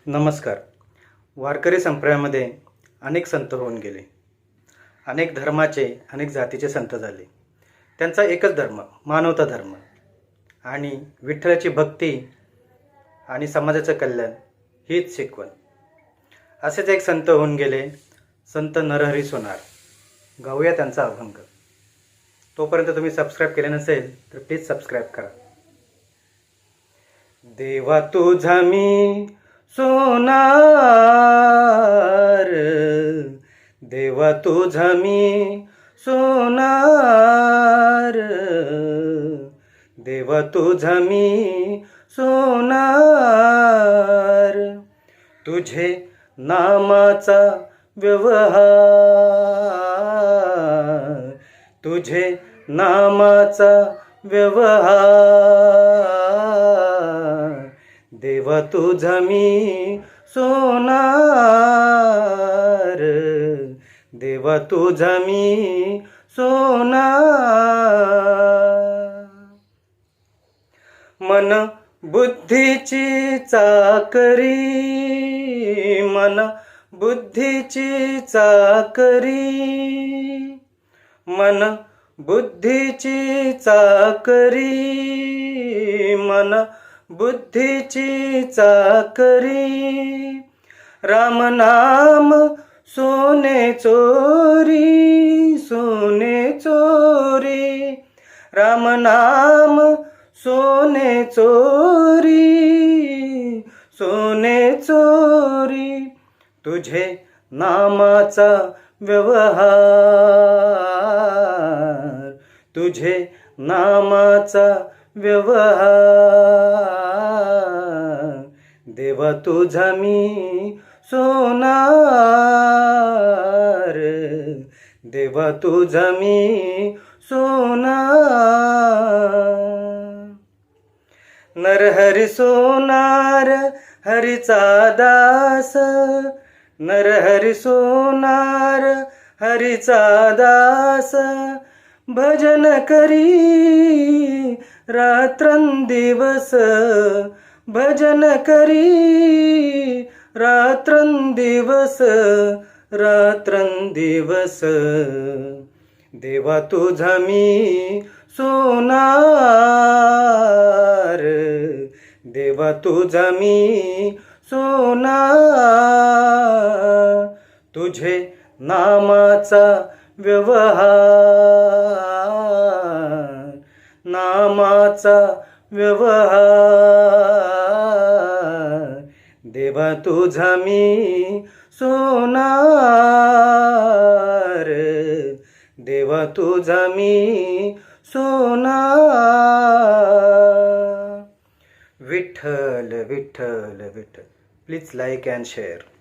नमस्कार. वारकरी संप्रदायामध्ये अनेक संत होऊन गेले. अनेक धर्माचे, अनेक जातीचे संत झाले. त्यांचा एकच धर्म, मानवता धर्म आणि विठ्ठलाची भक्ती आणि समाजाचं कल्याण हीच शिकवण. असेच एक संत होऊन गेले, संत नरहरी सोनार. गाऊया त्यांचा अभंग. तोपर्यंत तुम्ही सबस्क्राईब केले नसेल तर प्लीज सबस्क्राईब करा. देवा तुझा मी सोनार, देवा तुझा मी सोनार, देवा तुझा मी सोनार. तुझे नामाचा व्यवहार, तुझे नामाचा व्यवहार. देवा तुझा मी सोनार, देवा तुझा मी सोनार. मन बुद्धीची चाकरी, मन बुद्धीची चाकरी, मन बुद्धीची चाकरी, मन बुद्धीची चाकरी. राम नाम सोने चोरी, सोने चोरी. राम नाम सोने चोरी, सोने चोरी. तुझे नामाचा व्यवहार, तुझे नामाचा व्यवहार. देवा तुझा मी सोनार, देवा तुझा मी सोनार. नरहरी सोनार हरीचा दास, नरहरी सोनार हरीचा दास. भजन करी रात्रंदिवस, भजन करी रात्रंदिवस, रात्रंदिवस. देवा तुझा मी सोनार, देवा तुझा मी सोनार. तुझे नामाचा व्यवहार, नामाचा व्यवहार. देवा तुझा मी सोनार, देवा तुझा मी सोनार. Vitthal Vitthal Vitthal. Please like and share.